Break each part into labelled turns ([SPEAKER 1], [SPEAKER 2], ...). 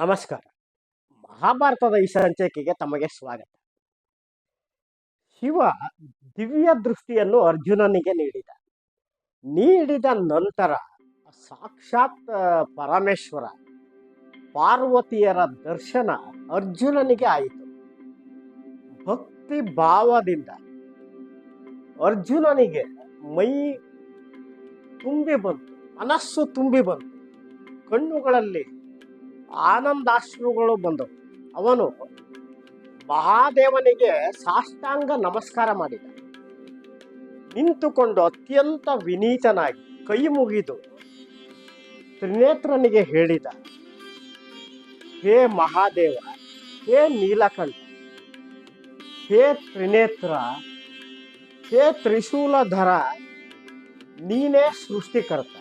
[SPEAKER 1] ನಮಸ್ಕಾರ. ಮಹಾಭಾರತದ ಈ ಸಂಚಿಕೆಗೆ ತಮಗೆ ಸ್ವಾಗತ. ಶಿವ ದಿವ್ಯ ದೃಷ್ಟಿಯನ್ನು ಅರ್ಜುನನಿಗೆ ನೀಡಿದ ನಂತರ ಸಾಕ್ಷಾತ್ ಪರಮೇಶ್ವರ ಪಾರ್ವತಿಯರ ದರ್ಶನ ಅರ್ಜುನನಿಗೆ ಆಯಿತು. ಭಕ್ತಿ ಭಾವದಿಂದ ಅರ್ಜುನನಿಗೆ ಮೈ ತುಂಬಿ ಬಂತು, ಮನಸ್ಸು ತುಂಬಿ ಬಂತು, ಕಣ್ಣುಗಳಲ್ಲಿ ಆನಂದಾಶ್ರುಗಳು ಬಂದವು. ಅವನು ಮಹಾದೇವನಿಗೆ ಸಾಷ್ಟಾಂಗ ನಮಸ್ಕಾರ ಮಾಡಿದ. ನಿಂತುಕೊಂಡು ಅತ್ಯಂತ ವಿನೀತನಾಗಿ ಕೈ ಮುಗಿದು ತ್ರಿನೇತ್ರನಿಗೆ ಹೇಳಿದ, ಹೇ ಮಹಾದೇವ, ಹೇ ನೀಲಕಂಠ, ಹೇ ತ್ರಿನೇತ್ರ, ಹೇ ತ್ರಿಶೂಲಧರ, ನೀನೇ ಸೃಷ್ಟಿಕರ್ತ.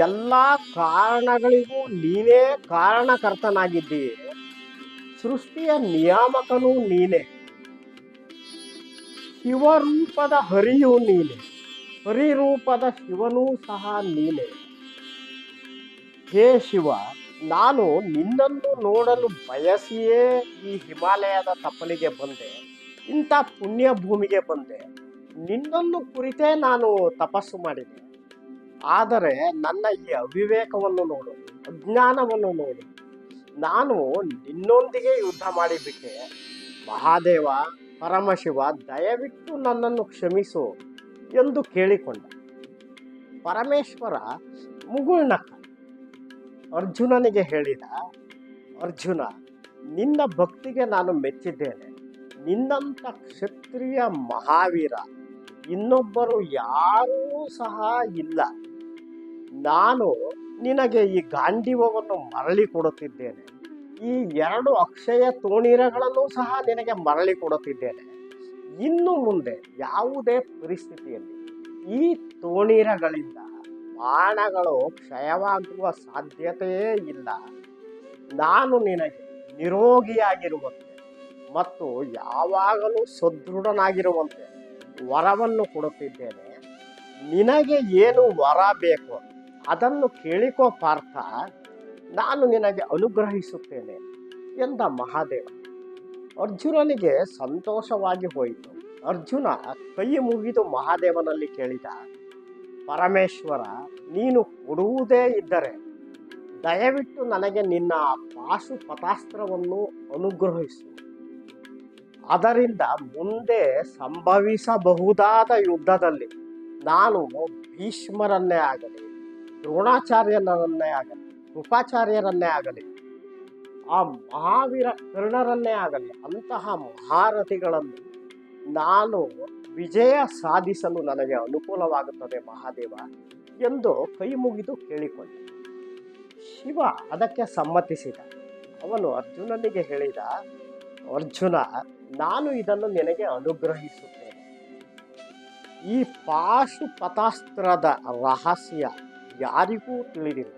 [SPEAKER 1] ಎಲ್ಲ ಕಾರಣಗಳಿಗೂ ನೀನೇ ಕಾರಣಕರ್ತನಾಗಿದ್ದೀಯೆ. ಸೃಷ್ಟಿಯ ನಿಯಾಮಕನೂ ನೀನೇ. ಶಿವರೂಪದ ಹರಿಯೂ ನೀನೆ, ಹರಿರೂಪದ ಶಿವನೂ ಸಹ ನೀನೆ. ಹೇ ಶಿವ, ನಾನು ನಿನ್ನನ್ನು ನೋಡಲು ಬಯಸಿಯೇ ಈ ಹಿಮಾಲಯದ ತಪ್ಪಲಿಗೆ ಬಂದೆ. ಇಂಥ ಪುಣ್ಯ ಭೂಮಿಗೆ ಬಂದೆ. ನಿನ್ನನ್ನು ಕುರಿತೇ ನಾನು ತಪಸ್ಸು ಮಾಡಿದೆ. ಆದರೆ ನನ್ನ ಈ ಅವಿವೇಕವನ್ನು ನೋಡು, ಅಜ್ಞಾನವನ್ನು ನೋಡು. ನಾನು ನಿನ್ನೊಂದಿಗೆ ಯುದ್ಧ ಮಾಡಿಬಿಟ್ಟೆ. ಮಹಾದೇವ, ಪರಮಶಿವ, ದಯವಿಟ್ಟು ನನ್ನನ್ನು ಕ್ಷಮಿಸು ಎಂದು ಕೇಳಿಕೊಂಡ. ಪರಮೇಶ್ವರ ಮುಗುಳ್ನಕ್ಕ. ಅರ್ಜುನನಿಗೆ ಹೇಳಿದ, ಅರ್ಜುನ, ನಿನ್ನ ಭಕ್ತಿಗೆ ನಾನು ಮೆಚ್ಚಿದ್ದೇನೆ. ನಿನ್ನಂಥ ಕ್ಷತ್ರಿಯ ಮಹಾವೀರ ಇನ್ನೊಬ್ಬರು ಯಾರೂ ಸಹ ಇಲ್ಲ. ನಾನು ನಿನಗೆ ಈ ಗಾಂಡೀವವನ್ನು ಮರಳಿ ಕೊಡುತ್ತಿದ್ದೇನೆ. ಈ 2 ಅಕ್ಷಯ ತೋಣಿರಗಳನ್ನು ಸಹ ನಿನಗೆ ಮರಳಿ ಕೊಡುತ್ತಿದ್ದೇನೆ. ಇನ್ನು ಮುಂದೆ ಯಾವುದೇ ಪರಿಸ್ಥಿತಿಯಲ್ಲಿ ಈ ತೋಣಿರಗಳಿಂದ ಬಾಣಗಳು ಕ್ಷಯವಾಗುವ ಸಾಧ್ಯತೆಯೇ ಇಲ್ಲ. ನಾನು ನಿನಗೆ ನಿರೋಗಿಯಾಗಿರುವಂತೆ ಮತ್ತು ಯಾವಾಗಲೂ ಸದೃಢನಾಗಿರುವಂತೆ ವರವನ್ನು ಕೊಡುತ್ತಿದ್ದೇನೆ. ನಿನಗೆ ಏನು ವರ ಬೇಕು ಅದನ್ನು ಕೇಳಿಕೋ ಪಾರ್ಥ, ನಾನು ನಿನಗೆ ಅನುಗ್ರಹಿಸುತ್ತೇನೆ ಎಂದ ಮಹಾದೇವ. ಅರ್ಜುನನಿಗೆ ಸಂತೋಷವಾಗಿ ಹೋಯಿತು. ಅರ್ಜುನ ಕೈ ಮುಗಿದು ಮಹಾದೇವನಲ್ಲಿ ಕೇಳಿದ, ಪರಮೇಶ್ವರ, ನೀನು ಕೊಡುವುದೇ ಇದ್ದರೆ ದಯವಿಟ್ಟು ನನಗೆ ನಿನ್ನ ಪಾಶುಪತಾಸ್ತ್ರವನ್ನು ಅನುಗ್ರಹಿಸು. ಅದರಿಂದ ಮುಂದೆ ಸಂಭವಿಸಬಹುದಾದ ಯುದ್ಧದಲ್ಲಿ ನಾನು ಭೀಷ್ಮರನ್ನೇ ಆಗಲಿ, ದ್ರೋಣಾಚಾರ್ಯರನ್ನೇ ಆಗಲಿ, ಕೃಪಾಚಾರ್ಯರನ್ನೇ ಆಗಲಿ, ಆ ಮಹಾವೀರ ಕರ್ಣರನ್ನೇ ಆಗಲಿ, ಅಂತಹ ಮಹಾರಥಿಗಳನ್ನು ನಾನು ವಿಜಯ ಸಾಧಿಸಲು ನನಗೆ ಅನುಕೂಲವಾಗುತ್ತದೆ ಮಹಾದೇವ ಎಂದು ಕೈ ಮುಗಿದು ಕೇಳಿಕೊಂಡ. ಶಿವ ಅದಕ್ಕೆ ಸಮ್ಮತಿಸಿದ. ಅವನು ಅರ್ಜುನನಿಗೆ ಹೇಳಿದ, ಅರ್ಜುನ, ನಾನು ಇದನ್ನು ನಿನಗೆ ಅನುಗ್ರಹಿಸುತ್ತೇನೆ. ಈ ಪಾಶುಪತಾಸ್ತ್ರದ ರಹಸ್ಯ ಯಾರಿಗೂ ತಿಳಿದಿಲ್ಲ.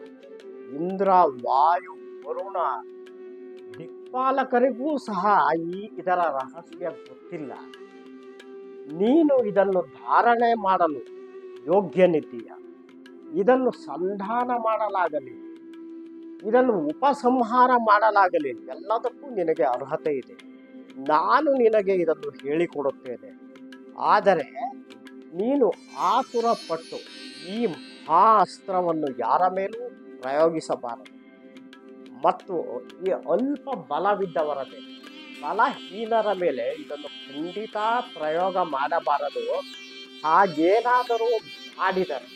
[SPEAKER 1] ಇಂದ್ರ, ವಾಯು, ವರುಣ ದಿಕ್ಪಾಲಕರಿಗೂ ಸಹ ಇದರ ರಹಸ್ಯ ಗೊತ್ತಿಲ್ಲ. ನೀನು ಇದನ್ನು ಧಾರಣೆ ಮಾಡಲು ಯೋಗ್ಯನಿದ್ದೀಯ. ಇದನ್ನು ಸಂಧಾನ ಮಾಡಲಾಗಲಿ, ಇದನ್ನು ಉಪಸಂಹಾರ ಮಾಡಲಾಗಲಿ, ಎಲ್ಲದಕ್ಕೂ ನಿನಗೆ ಅರ್ಹತೆ ಇದೆ. ನಾನು ನಿನಗೆ ಇದನ್ನು ಹೇಳಿಕೊಡುತ್ತೇನೆ. ಆದರೆ ನೀನು ಆತುರ ಪಟ್ಟು ಈ ಮಹಾಸ್ತ್ರವನ್ನು ಯಾರ ಮೇಲೂ ಪ್ರಯೋಗಿಸಬಾರದು ಮತ್ತು ಈ ಅಲ್ಪ ಬಲವಿದ್ದವರ ಮೇಲೆ, ಬಲಹೀನರ ಮೇಲೆ ಇದನ್ನು ಖಂಡಿತ ಪ್ರಯೋಗ ಮಾಡಬಾರದು. ಹಾಗೇನಾದರೂ ಮಾಡಿದರೆ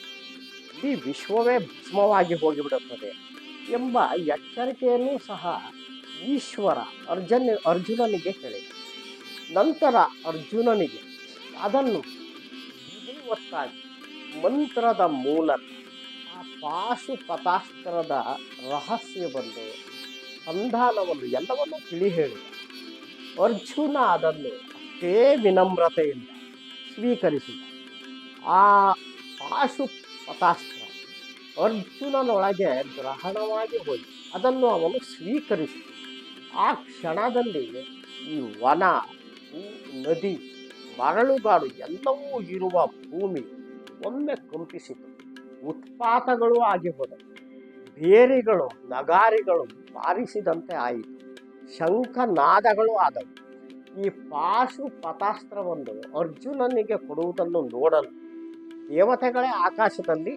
[SPEAKER 1] ಇಡೀ ವಿಶ್ವವೇ ಭಸ್ಮವಾಗಿ ಹೋಗಿಬಿಡುತ್ತದೆ ಎಂಬ ಎಚ್ಚರಿಕೆಯನ್ನು ಸಹ ಈಶ್ವರ ಅರ್ಜುನನಿಗೆ ಹೇಳಿದ. ನಂತರ ಅರ್ಜುನನಿಗೆ ಅದನ್ನು ವಿಧಿವತ್ತಾಗಿ ಮಂತ್ರದ ಮೂಲಕ ಆ ಪಾಶುಪತಾಸ್ತ್ರದ ರಹಸ್ಯವನ್ನು, ಸಂಧಾನವನ್ನು ಎಲ್ಲವನ್ನೂ ತಿಳಿ ಹೇಳಿದ. ಅರ್ಜುನ ಅದನ್ನು ಅಷ್ಟೇ ವಿನಮ್ರತೆಯಿಂದ ಸ್ವೀಕರಿಸಿದ. ಆ ಪಾಶುಪತಾಸ್ತ್ರ ಅರ್ಜುನನೊಳಗೆ ಗ್ರಹಣವಾಗಿ ಹೋಯಿತು. ಅದನ್ನು ಅವನು ಸ್ವೀಕರಿಸಿದ. ಆ ಕ್ಷಣದಲ್ಲಿ ಈ ವನ, ನದಿ, ಮರಳುಗಾಡು ಎಲ್ಲವೂ ಇರುವ ಭೂಮಿ ಒಮ್ಮೆ ಕಂಪಿಸಿತು. ಉತ್ಪಾತಗಳು ಆಗಿ ಹೋದವು. ಬೇರಿಗಳು ನಗಾರಿಗಳು ಬಾರಿಸಿದಂತೆ ಆಯಿತು. ಶಂಖನಾದಗಳು ಆದವು. ಈ ಪಾಶುಪತಾಸ್ತ್ರವನ್ನು ಅರ್ಜುನನಿಗೆ ಕೊಡುವುದನ್ನು ನೋಡಲು ದೇವತೆಗಳೇ ಆಕಾಶದಲ್ಲಿ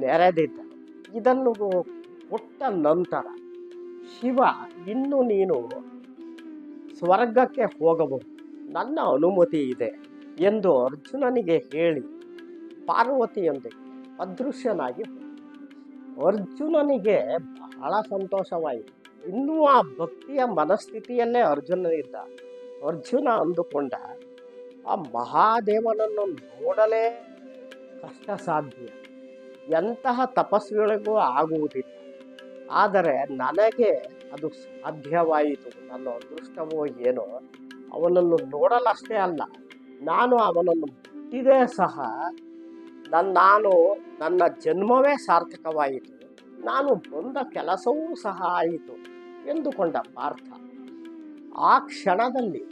[SPEAKER 1] ನೆರೆದಿದ್ದರು. ಇದನ್ನು ಕೊಟ್ಟ ನಂತರ ಶಿವ, ಇನ್ನು ನೀನು ಸ್ವರ್ಗಕ್ಕೆ ಹೋಗಬಹುದು, ನನ್ನ ಅನುಮತಿ ಇದೆ ಎಂದು ಅರ್ಜುನನಿಗೆ ಹೇಳಿ ಪಾರ್ವತಿಯೊಂದಿಗೆ ಅದೃಶ್ಯನಾಗಿ ಹೋದ. ಅರ್ಜುನನಿಗೆ ಬಹಳ ಸಂತೋಷವಾಯಿತು. ಇನ್ನೂ ಆ ಭಕ್ತಿಯ ಮನಸ್ಥಿತಿಯಲ್ಲೇ ಅರ್ಜುನನಿದ್ದ. ಅರ್ಜುನ ಅಂದುಕೊಂಡ, ಆ ಮಹಾದೇವನನ್ನು ನೋಡಲೇ ಕಷ್ಟ ಸಾಧ್ಯ, ಎಂತಹ ತಪಸ್ವಿಗಳಿಗೂ ಆಗುವುದಿಲ್ಲ. ಆದರೆ ನನಗೆ ಅದು ಸಾಧ್ಯವಾಯಿತು. ನನ್ನ ಅದೃಷ್ಟವೋ ಏನೋ, ಅವನನ್ನು ನೋಡಲಷ್ಟೇ ಅಲ್ಲ, ನಾನು ಅವನನ್ನು ಮುಟ್ಟಿದೇ ಸಹ ನನ್ನ ಜನ್ಮವೇ ಸಾರ್ಥಕವಾಯಿತು, ನಾನು ಬಂದ ಕೆಲಸವೂ ಸಹ ಆಯಿತು ಎಂದುಕೊಂಡ ಪಾರ್ಥ. ಆ ಕ್ಷಣದಲ್ಲಿ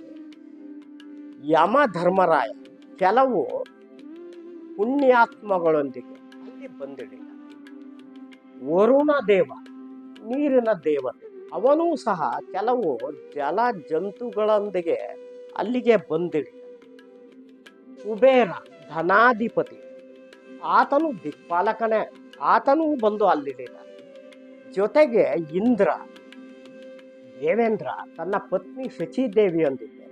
[SPEAKER 1] ಯಮಧರ್ಮರಾಯ ಕೆಲವು ಪುಣ್ಯಾತ್ಮಗಳೊಂದಿಗೆ ಅಲ್ಲಿ ಬಂದಿಳಿದ. ವರುಣ ದೇವ, ನೀರಿನ ದೇವತೆ, ಅವನೂ ಸಹ ಕೆಲವು ಜಲ ಜಂತುಗಳೊಂದಿಗೆ ಅಲ್ಲಿಗೆ ಬಂದಿಳಿದ. ಕುಬೇರ ಧನಾಧಿಪತಿ, ಆತನು ದಿಕ್ಪಾಲಕನೇ, ಆತನೂ ಬಂದು ಅಲ್ಲಿಳಿದ. ಜೊತೆಗೆ ಇಂದ್ರ, ದೇವೇಂದ್ರ ತನ್ನ ಪತ್ನಿ ಶಚಿದೇವಿಯೊಂದಿಗೆ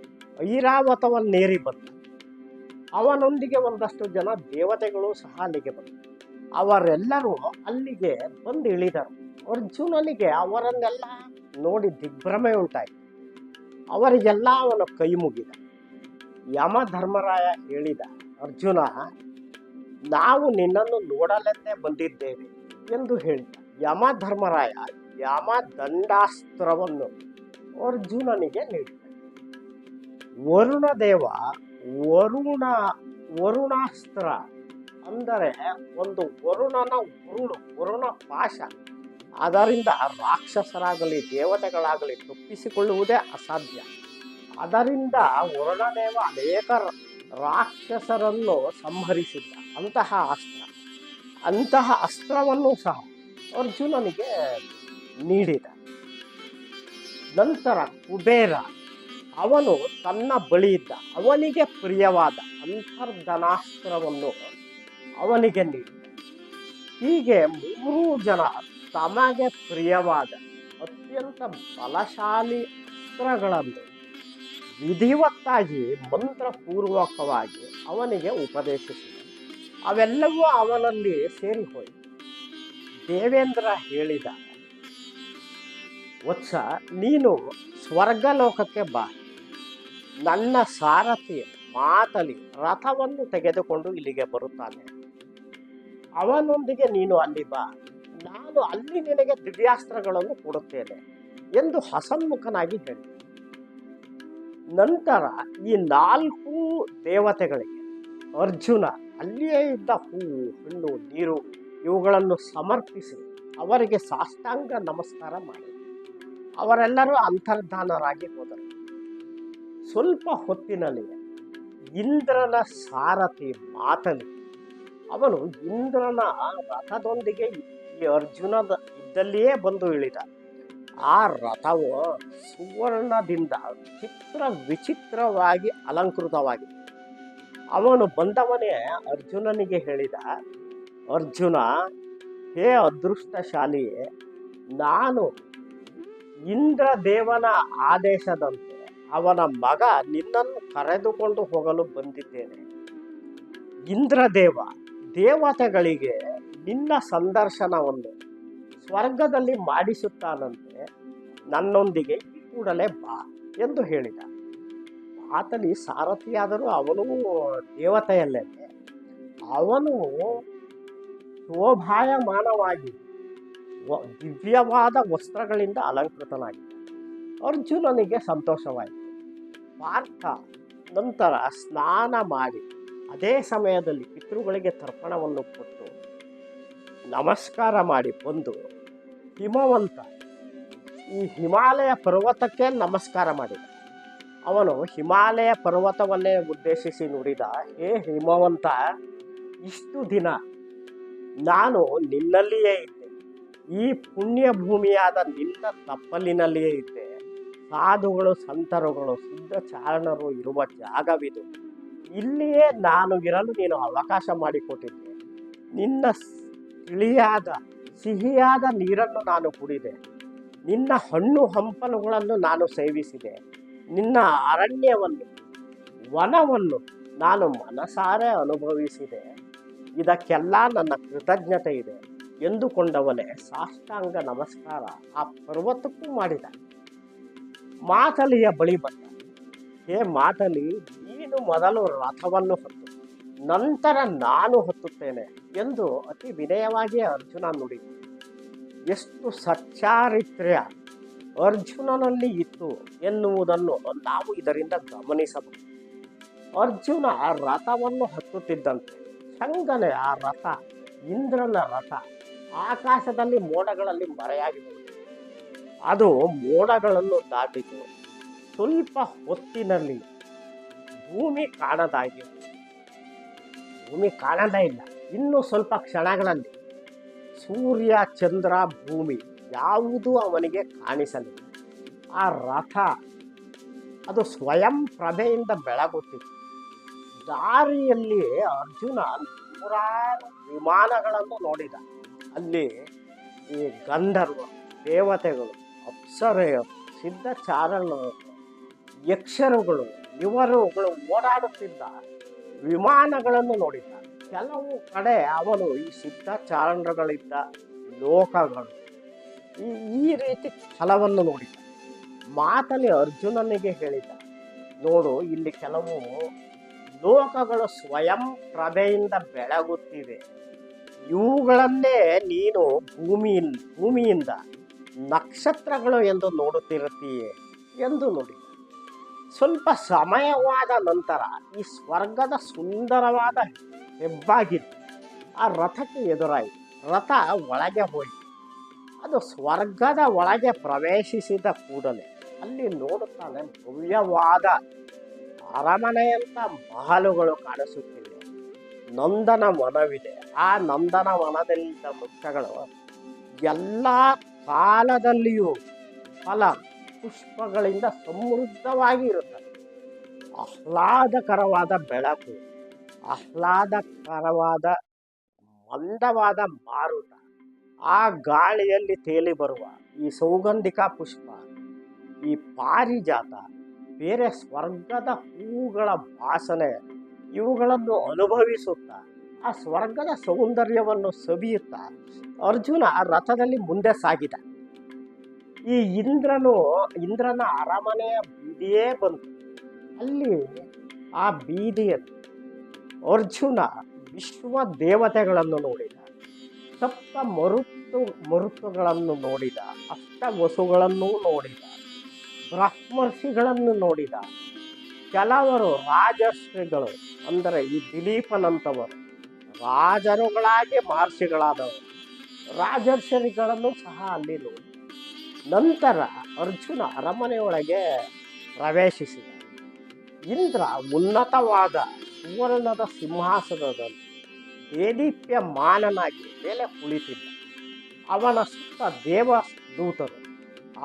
[SPEAKER 1] ಐರಾವತವನ್ನೇರಿ ಬಂದ. ಅವನೊಂದಿಗೆ ಒಂದಷ್ಟು ಜನ ದೇವತೆಗಳು ಸಹ ಅಲ್ಲಿಗೆ ಬಂದರು. ಅವರೆಲ್ಲರೂ ಅಲ್ಲಿಗೆ ಬಂದು ಇಳಿದರು. ಅರ್ಜುನನಿಗೆ ಅವರನ್ನೆಲ್ಲ ನೋಡಿ ದಿಗ್ಭ್ರಮೆ ಉಂಟಾಯಿತು. ಅವರಿಗೆಲ್ಲ ಅವನ ಕೈ ಮುಗಿದ. ಯಮಧರ್ಮರಾಯ ಹೇಳಿದ, ಅರ್ಜುನ, ನಾವು ನಿನ್ನನ್ನು ನೋಡಲೆಂದೇ ಬಂದಿದ್ದೇವೆ ಎಂದು ಹೇಳಿದ. ಯಮಧರ್ಮರಾಯ ಯಮದಂಡಾಸ್ತ್ರವನ್ನು ಅರ್ಜುನನಿಗೆ ನೀಡಿದ. ವರುಣದೇವ ವರುಣಾಸ್ತ್ರ ಅಂದರೆ ಒಂದು ವರುಣ ಪಾಶ. ಅದರಿಂದ ರಾಕ್ಷಸರಾಗಲಿ ದೇವತೆಗಳಾಗಲಿ ತಪ್ಪಿಸಿಕೊಳ್ಳುವುದೇ ಅಸಾಧ್ಯ. ಅದರಿಂದ ವರುಣದೇವ ಅನೇಕ ರಾಕ್ಷಸರನ್ನು ಸಂಹರಿಸಿದ್ದ. ಅಂತಹ ಅಸ್ತ್ರವನ್ನು ಸಹ ಅರ್ಜುನನಿಗೆ ನೀಡಿದ. ನಂತರ ಕುಬೇರ, ಅವನು ತನ್ನ ಬಳಿ ಇದ್ದ ಅವನಿಗೆ ಪ್ರಿಯವಾದ ಅಂತರ್ಧನಾಸ್ತ್ರವನ್ನು ಅವನಿಗೆ ನೀಡಿದ. ಹೀಗೆ 3 ಜನ ತಮಗೆ ಪ್ರಿಯವಾದ ಅತ್ಯಂತ ಬಲಶಾಲಿ ಅಸ್ತ್ರಗಳನ್ನು ವಿಧಿವತ್ತಾಗಿ ಮಂತ್ರಪೂರ್ವಕವಾಗಿ ಅವನಿಗೆ ಉಪದೇಶಿಸಿದ. ಅವೆಲ್ಲವೂ ಅವನಲ್ಲಿ ಸೇರಿ ಹೋಯಿತು. ದೇವೇಂದ್ರ ಹೇಳಿದ, ವತ್ಸ, ನೀನು ಸ್ವರ್ಗಲೋಕಕ್ಕೆ ಬಾ. ನನ್ನ ಸಾರಥಿ ಮಾತಲಿ ರಥವನ್ನು ತೆಗೆದುಕೊಂಡು ಇಲ್ಲಿಗೆ ಬರುತ್ತಾನೆ. ಅವನೊಂದಿಗೆ ನೀನು ಅಲ್ಲಿ ಬಾ. ನಾನು ಅಲ್ಲಿ ನಿನಗೆ ದಿವ್ಯಾಸ್ತ್ರಗಳನ್ನು ಕೊಡುತ್ತೇನೆ ಎಂದು ಹಸನ್ಮುಖನಾಗಿ ಹೇಳಿದ. ನಂತರ ಈ 4 ದೇವತೆಗಳಿಗೆ ಅರ್ಜುನ ಅಲ್ಲಿಯೇ ಇದ್ದ ಹೂವು, ಹಣ್ಣು, ನೀರು ಇವುಗಳನ್ನು ಸಮರ್ಪಿಸಿ ಅವರಿಗೆ ಸಾಷ್ಟಾಂಗ ನಮಸ್ಕಾರ ಮಾಡಿ ಅವರೆಲ್ಲರೂ ಅಂತರ್ಧಾನರಾಗಿ ಹೋದರು. ಸ್ವಲ್ಪ ಹೊತ್ತಿನಲ್ಲಿ ಇಂದ್ರನ ಸಾರಥಿ ಮಾತಲಿ, ಅವನು ಇಂದ್ರನ ರಥದೊಂದಿಗೆ ಈ ಅರ್ಜುನದ ಇದ್ದಲ್ಲಿಯೇ ಬಂದು ಇಳಿದ. ಆ ರಥವು ಸುವರ್ಣದಿಂದ ವಿಚಿತ್ರವಾಗಿ ಅಲಂಕೃತವಾಗಿದೆ. ಅವನು ಬಂದವನೇ ಅರ್ಜುನನಿಗೆ ಹೇಳಿದ, ಅರ್ಜುನ, ಹೇ ಅದೃಷ್ಟಶಾಲಿಯೇ, ನಾನು ಇಂದ್ರದೇವನ ಆದೇಶದಂತೆ ಅವನ ಮಗ ನಿನ್ನನ್ನು ಕರೆದುಕೊಂಡು ಹೋಗಲು ಬಂದಿದ್ದೇನೆ. ಇಂದ್ರದೇವ ದೇವತೆಗಳಿಗೆ ನಿನ್ನ ಸಂದರ್ಶನವನ್ನು ಸ್ವರ್ಗದಲ್ಲಿ ಮಾಡಿಸುತ್ತಾನಂತೆ. ನನ್ನೊಂದಿಗೆ ಈ ಕೂಡಲೇ ಬಾ ಎಂದು ಹೇಳಿದ. ಆತನಿ ಸಾರಥಿಯಾದರೂ ಅವನು ದೇವತೆಯಲ್ಲೇ. ಅವನು ಶೋಭಾಯಮಾನವಾಗಿ ದಿವ್ಯವಾದ ವಸ್ತ್ರಗಳಿಂದ ಅಲಂಕೃತನಾಗಿದ್ದ. ಅರ್ಜುನನಿಗೆ ಸಂತೋಷವಾಯಿತು. ಪಾರ್ಥ ನಂತರ ಸ್ನಾನ ಮಾಡಿ ಅದೇ ಸಮಯದಲ್ಲಿ ಪಿತೃಗಳಿಗೆ ತರ್ಪಣವನ್ನು ಕೊಟ್ಟು ನಮಸ್ಕಾರ ಮಾಡಿ ಬಂದು ಹಿಮವಂತ, ಈ ಹಿಮಾಲಯ ಪರ್ವತಕ್ಕೆ ನಮಸ್ಕಾರ ಮಾಡಿದ. ಅವನು ಹಿಮಾಲಯ ಪರ್ವತವನ್ನೇ ಉದ್ದೇಶಿಸಿ ನುಡಿದ, ಹೇ ಹಿಮವಂತ, ಇಷ್ಟು ದಿನ ನಾನು ನಿನ್ನಲ್ಲಿಯೇ ಇದ್ದೆ. ಈ ಪುಣ್ಯ ಭೂಮಿಯಾದ ನಿನ್ನ ತಪ್ಪಲಿನಲ್ಲಿಯೇ ಇದ್ದೆ. ಸಾಧುಗಳು, ಸಂತರುಗಳು, ಸಿದ್ಧ ಚಾರಣರು ಇರುವ ಜಾಗವಿದು. ಇಲ್ಲಿಯೇ ನಾನು ಇರಲು ನೀನು ಅವಕಾಶ ಮಾಡಿಕೊಟ್ಟಿದ್ದೆ. ನಿನ್ನ ತಿಳಿಯಾದ ಸಿಹಿಯಾದ ನೀರನ್ನು ನಾನು ಕುಡಿದೆ. ನಿನ್ನ ಹಣ್ಣು ಹಂಪಲುಗಳನ್ನು ನಾನು ಸೇವಿಸಿದೆ. ನಿನ್ನ ಅರಣ್ಯವನ್ನು, ವನವನ್ನು ನಾನು ಮನಸಾರೆ ಅನುಭವಿಸಿದೆ. ಇದಕ್ಕೆಲ್ಲ ನನ್ನ ಕೃತಜ್ಞತೆ ಇದೆ ಎಂದುಕೊಂಡವನೇ ಸಾಷ್ಟಾಂಗ ನಮಸ್ಕಾರ ಆ ಪರ್ವತಕ್ಕೂ ಮಾಡಿದ. ಮಾತಲಿಯ ಬಳಿ ಬಂದ. ಹೇ ಮಾತಲಿ, ನೀನು ಮೊದಲು ರಥವನ್ನು ಹತ್ತು, ನಂತರ ನಾನು ಹತ್ತುತ್ತೇನೆ ಎಂದು ಅತಿ ವಿನಯವಾಗಿ ಅರ್ಜುನ ನುಡಿದ. ಎಷ್ಟು ಸಚ್ಚಾರಿತ್ರ್ಯ ಅರ್ಜುನನಲ್ಲಿ ಇತ್ತು ಎನ್ನುವುದನ್ನು ನಾವು ಇದರಿಂದ ಗಮನಿಸಬಹುದು. ಅರ್ಜುನ ರಥವನ್ನು ಹತ್ತುತ್ತಿದ್ದಂತೆ ಚಂಗನೆ ಆ ರಥ, ಇಂದ್ರನ ರಥ, ಆಕಾಶದಲ್ಲಿ ಮೋಡಗಳಲ್ಲಿ ಮರೆಯಾಗಿದೆ. ಅದು ಮೋಡಗಳನ್ನು ದಾಟಿತು. ಸ್ವಲ್ಪ ಹೊತ್ತಿನಲ್ಲಿ ಭೂಮಿ ಕಾಣದಾಗಿದೆ. ಭೂಮಿ ಕಾಣದೇ ಇಲ್ಲ. ಇನ್ನು ಸ್ವಲ್ಪ ಕ್ಷಣಗಳಲ್ಲಿ ಸೂರ್ಯ, ಚಂದ್ರ, ಭೂಮಿ ಯಾವುದೂ ಅವನಿಗೆ ಕಾಣಿಸಲಿಲ್ಲ. ಆ ರಥ ಅದು ಸ್ವಯಂ ಪ್ರಭೆಯಿಂದ ಬೆಳಗುತ್ತಿತ್ತು. ದಾರಿಯಲ್ಲಿ ಅರ್ಜುನ ನೂರಾರು ವಿಮಾನಗಳನ್ನು ನೋಡಿದ. ಅಲ್ಲಿ ಈ ಗಂಧರ್ವ, ದೇವತೆಗಳು, ಅಪ್ಸರೆಯರು, ಸಿದ್ಧ ಚಾರಣರು, ಯಕ್ಷರುಗಳು ಇವರುಗಳು ಓಡಾಡುತ್ತಿದ್ದ ವಿಮಾನಗಳನ್ನು ನೋಡಿದ. ಕೆಲವು ಕಡೆ ಅವನು ಈ ಸಿದ್ಧ ಚಾರಣಗಳಿದ್ದ ಲೋಕಗಳು ಈ ರೀತಿ ಫಲವನ್ನು ನೋಡಿದ. ಮಾತಲ್ಲಿ ಅರ್ಜುನನಿಗೆ ಹೇಳಿದ, ನೋಡು, ಇಲ್ಲಿ ಕೆಲವು ಲೋಕಗಳು ಸ್ವಯಂ ಪ್ರಭೆಯಿಂದ ಬೆಳಗುತ್ತಿವೆ. ಇವುಗಳನ್ನೇ ನೀನು ಭೂಮಿಯಿಂದ ನಕ್ಷತ್ರಗಳು ಎಂದು ನೋಡುತ್ತಿರುತ್ತೀಯೇ ಎಂದು ನುಡಿದ. ಸ್ವಲ್ಪ ಸಮಯವಾದ ನಂತರ ಈ ಸ್ವರ್ಗದ ಸುಂದರವಾದ ಹೆಬ್ಬಾಗಿಲು ಆ ರಥಕ್ಕೆ ಎದುರಾಯಿತು. ರಥ ಒಳಗೆ ಹೋಯಿತು. ಅದು ಸ್ವರ್ಗದ ಒಳಗೆ ಪ್ರವೇಶಿಸಿದ ಕೂಡಲೇ ಅಲ್ಲಿ ನೋಡುತ್ತಾನೆ ಭವ್ಯವಾದ ಅರಮನೆಯಂಥ ಮಹಲುಗಳು ಕಾಣಿಸುತ್ತಿವೆ. ನಂದನ ವನವಿದೆ. ಆ ನಂದನ ವನದಲ್ಲಿದ್ದ ವೃಕ್ಷಗಳು ಎಲ್ಲ ಕಾಲದಲ್ಲಿಯೂ ಫಲ ಪುಷ್ಪಗಳಿಂದ ಸಮೃದ್ಧವಾಗಿ ಇರುತ್ತವೆ. ಆಹ್ಲಾದಕರವಾದ ಬೆಳಕು, ಆಹ್ಲಾದಕರವಾದ ಮಂದವಾದ ಮಾರುತ, ಆ ಗಾಳಿಯಲ್ಲಿ ತೇಲಿ ಬರುವ ಈ ಸೌಗಂಧಿಕ ಪುಷ್ಪ, ಈ ಪಾರಿಜಾತ, ಬೇರೆ ಸ್ವರ್ಗದ ಹೂಗಳ ವಾಸನೆ ಇವುಗಳನ್ನು ಅನುಭವಿಸುತ್ತಾ ಆ ಸ್ವರ್ಗದ ಸೌಂದರ್ಯವನ್ನು ಸವಿಯುತ್ತಾ ಅರ್ಜುನ ರಥದಲ್ಲಿ ಮುಂದೆ ಸಾಗಿದ. ಈ ಇಂದ್ರನ ಅರಮನೆಯ ಬೀದಿಯೇ ಬಂತು. ಅಲ್ಲಿ ಆ ಬೀದಿಯಲ್ಲಿ ಅರ್ಜುನ ವಿಶ್ವ ದೇವತೆಗಳನ್ನು ನೋಡಿದ. ಸಪ್ತ ಮರುತ್ತುಗಳನ್ನು ನೋಡಿದ. ಅಷ್ಟವಸುಗಳನ್ನು ನೋಡಿದ. ಬ್ರಹ್ಮರ್ಷಿಗಳನ್ನು ನೋಡಿದ. ಕೆಲವರು ರಾಜರ್ಷಿಗಳು, ಅಂದರೆ ಈ ದಿಲೀಪನಂತವರು ರಾಜರುಗಳಾಗಿ ಮಹರ್ಷಿಗಳಾದವರು, ರಾಜರ್ಷಿಗಳನ್ನು ಸಹ ಅಲ್ಲಿ ನೋಡಿ. ನಂತರ ಅರ್ಜುನ ಅರಮನೆಯೊಳಗೆ ಪ್ರವೇಶಿಸಿದ. ಇಂದ್ರ ಉನ್ನತವಾದ ಸುವರ್ಣದ ಸಿಂಹಾಸನದಲ್ಲಿ ದೇದೀಪ್ಯಮಾನನಾಗಿ ಮೇಲೆ ಕುಳಿತಿದ್ದ. ಅವನ ಸುತ್ತ ದೇವದೂತರು,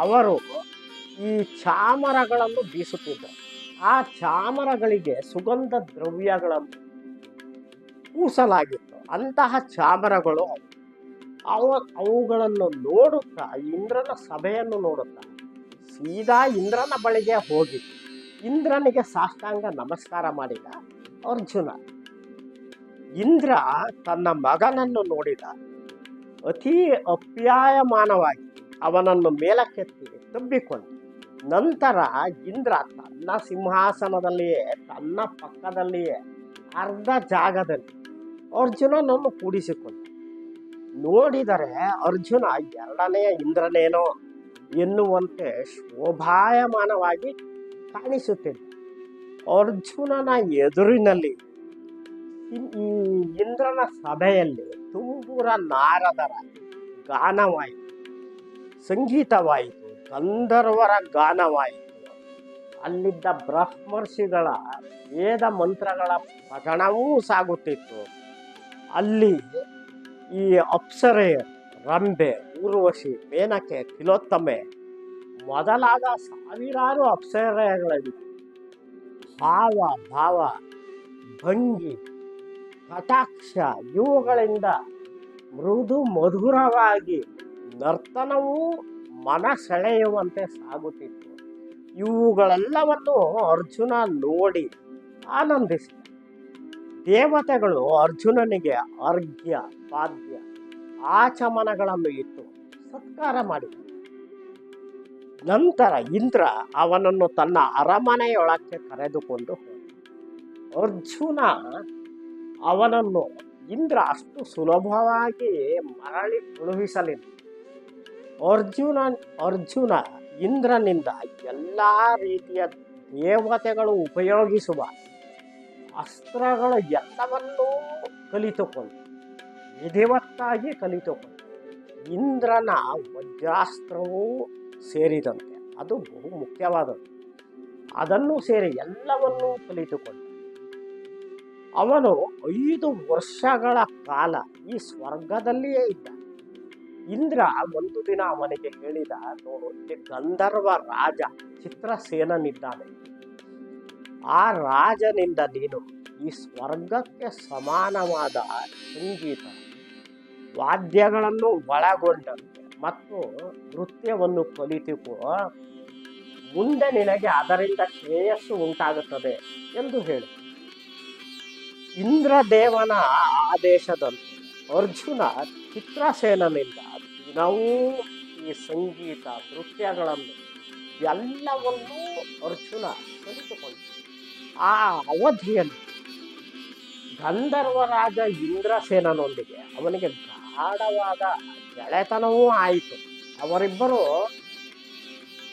[SPEAKER 1] ಅವರು ಈ ಚಾಮರಗಳನ್ನು ಬೀಸುತ್ತಿದ್ದರು. ಆ ಚಾಮರಗಳಿಗೆ ಸುಗಂಧ ದ್ರವ್ಯಗಳನ್ನು ಪೂಸಲಾಗಿತ್ತು. ಅಂತಹ ಚಾಮರಗಳು ಅವುಗಳನ್ನು ನೋಡುತ್ತಾ, ಇಂದ್ರನ ಸಭೆಯನ್ನು ನೋಡುತ್ತಾ ಸೀದಾ ಇಂದ್ರನ ಬಳಿಗೆ ಹೋಗಿ ಇಂದ್ರನಿಗೆ ಸಾಷ್ಟಾಂಗ ನಮಸ್ಕಾರ ಮಾಡಿದ ಅರ್ಜುನ. ಇಂದ್ರ ತನ್ನ ಮಗನನ್ನು ನೋಡಿದ. ಅತಿ ಅಪ್ಯಾಯಮಾನವಾಗಿ ಅವನನ್ನು ಮೇಲಕ್ಕೆತ್ತಿ ತಬ್ಬಿಕೊಂಡ. ನಂತರ ಇಂದ್ರ ತನ್ನ ಸಿಂಹಾಸನದಲ್ಲಿಯೇ, ತನ್ನ ಪಕ್ಕದಲ್ಲಿಯೇ ಅರ್ಧ ಜಾಗದಲ್ಲಿ ಅರ್ಜುನನನ್ನು ಕೂಡಿಸಿಕೊಂಡ. ನೋಡಿದರೆ ಅರ್ಜುನ ಎರಡನೆಯ ಇಂದ್ರನೇನೋ ಎನ್ನುವಂತೆ ಶೋಭಾಯಮಾನವಾಗಿ ಕಾಣಿಸುತ್ತಿದ್ದ. ಅರ್ಜುನನ ಎದುರಿನಲ್ಲಿ ಈ ಇಂದ್ರನ ಸಭೆಯಲ್ಲಿ ತುಂಬುರ ನಾರದರ ಗಾನವಾಯಿತು, ಸಂಗೀತವಾಯಿತು, ಗಂಧರ್ವರ ಗಾನವಾಯಿತು. ಅಲ್ಲಿದ್ದ ಬ್ರಹ್ಮರ್ಷಿಗಳ ವೇದ ಮಂತ್ರಗಳ ಪಠಣವೂ ಸಾಗುತ್ತಿತ್ತು. ಅಲ್ಲಿ ಈ ಅಪ್ಸರೆಯರು, ರಂಬೆ ಊರ್ವಶಿ, ಮೇನಕೆ, ತಿಲೋತ್ತಮೆ ಮೊದಲಾದ ಸಾವಿರಾರು ಅಪ್ಸರೆಗಳಲ್ಲಿ ಹಾವ ಭಾವ, ಭಂಗಿ, ಕಟಾಕ್ಷ ಇವುಗಳಿಂದ ಮೃದು ಮಧುರವಾಗಿ ನರ್ತನವೂ ಮನ ಸೆಳೆಯುವಂತೆ ಸಾಗುತ್ತಿತ್ತು. ಇವುಗಳೆಲ್ಲವನ್ನು ಅರ್ಜುನ ನೋಡಿ ಆನಂದಿಸಿದ. ದೇವತೆಗಳು ಅರ್ಜುನನಿಗೆ ಅರ್ಘ್ಯ, ಪಾದ್ಯ, ಆಚಮನಗಳನ್ನು ಇಟ್ಟು ಸತ್ಕಾರ ಮಾಡಿದರು. ನಂತರ ಇಂದ್ರ ಅವನನ್ನು ತನ್ನ ಅರಮನೆಯೊಳಕ್ಕೆ ಕರೆದುಕೊಂಡು ಹೋದ. ಅರ್ಜುನ ಅವನನ್ನು ಇಂದ್ರ ಅಷ್ಟು ಸುಲಭವಾಗಿ ಮರಳಿ ಕಳುಹಿಸಲಿಲ್ಲ. ಅರ್ಜುನ ಇಂದ್ರನಿಂದ ಎಲ್ಲ ರೀತಿಯ ದೇವತೆಗಳು ಉಪಯೋಗಿಸುವ ಅಸ್ತ್ರಗಳು ಎಲ್ಲವನ್ನೂ ಕಲಿತುಕೊಂಡು ವಿಧಿವತ್ತಾಗಿ ಕಲಿತುಕೊಂಡು ಇಂದ್ರನ ವಜ್ರಾಸ್ತ್ರವೂ ಸೇರಿದಂತೆ ಅದು ಬಹು ಮುಖ್ಯವಾದದ್ದು. ಅದನ್ನು ಸೇರಿ ಎಲ್ಲವನ್ನೂ ಕಲಿತುಕೊಂಡು ಅವನು 5 ವರ್ಷಗಳ ಕಾಲ ಈ ಸ್ವರ್ಗದಲ್ಲಿಯೇ ಇದ್ದ. ಇಂದ್ರ ಒಂದು ದಿನ ಅವನಿಗೆ ಹೇಳಿದ, ನೋಡು, ಇಲ್ಲಿ ಗಂಧರ್ವ ರಾಜ ಚಿತ್ರಸೇನನಿದ್ದಾನೆ. ಆ ರಾಜನಿಂದ ನೀನು ಈ ಸ್ವರ್ಗಕ್ಕೆ ಸಮಾನವಾದ ಸಂಗೀತ ವಾದ್ಯಗಳನ್ನು ಒಳಗೊಂಡಂತೆ ಮತ್ತು ನೃತ್ಯವನ್ನು ಕಲಿತುಕೋ, ಮುಂದೆ ನಿನಗೆ ಅದರಿಂದ ಶ್ರೇಯಸ್ಸು ಉಂಟಾಗುತ್ತದೆ ಎಂದು ಹೇಳಿ. ಇಂದ್ರದೇವನ ಆದೇಶದಂತೆ ಅರ್ಜುನ ಚಿತ್ರಸೇನನಿಂದ ದಿನವೂ ಈ ಸಂಗೀತ ನೃತ್ಯಗಳನ್ನು ಎಲ್ಲವನ್ನೂ ಅರ್ಜುನ ಕಲಿತುಕೊಂಡು ಆ ಅವಧಿಯಲ್ಲಿ ಗಂಧರ್ವರಾಜ ಇಂದ್ರಸೇನನೊಂದಿಗೆ ಅವನಿಗೆ ಗಾಢವಾದ ಗೆಳೆತನವೂ ಆಯಿತು. ಅವರಿಬ್ಬರು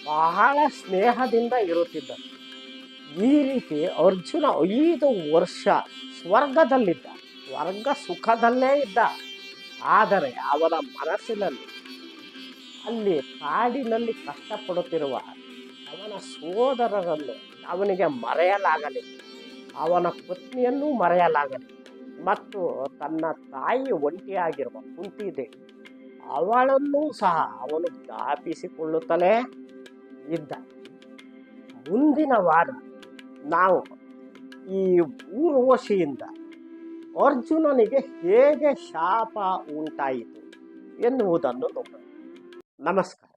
[SPEAKER 1] ಬಹಳ ಸ್ನೇಹದಿಂದ ಇರುತ್ತಿದ್ದರು. ಈ ರೀತಿ ಅರ್ಜುನ 5 ವರ್ಷ ಸ್ವರ್ಗದಲ್ಲಿದ್ದ, ಸ್ವರ್ಗ ಸುಖದಲ್ಲೇ ಇದ್ದ. ಆದರೆ ಅವನ ಮನಸ್ಸಿನಲ್ಲಿ ಅಲ್ಲಿ ಕಾಡಿನಲ್ಲಿ ಕಷ್ಟಪಡುತ್ತಿರುವ ಅವನ ಸೋದರರನ್ನು ಅವನಿಗೆ ಮರೆಯಲಾಗಲಿಲ್ಲ, ಅವನ ಪತ್ನಿಯನ್ನೂ ಮರೆಯಲಾಗಲಿಲ್ಲ, ಮತ್ತು ತನ್ನ ತಾಯಿ ಒಂಟಿಯಾಗಿರುವ ಕುಂತಿದೇವಿ ಅವಳನ್ನೂ ಸಹ ಅವನು ಜ್ಞಾಪಿಸಿಕೊಳ್ಳುತ್ತಲೇ ಇದ್ದ. ಮುಂದಿನ ವಾರ ನಾವು ಈ ಊರ್ವಶಿಯಿಂದ ಅರ್ಜುನನಿಗೆ ಹೇಗೆ ಶಾಪ ಉಂಟಾಯಿತು ಎನ್ನುವುದನ್ನು ನೋಡೋಣ. ನಮಸ್ಕಾರ.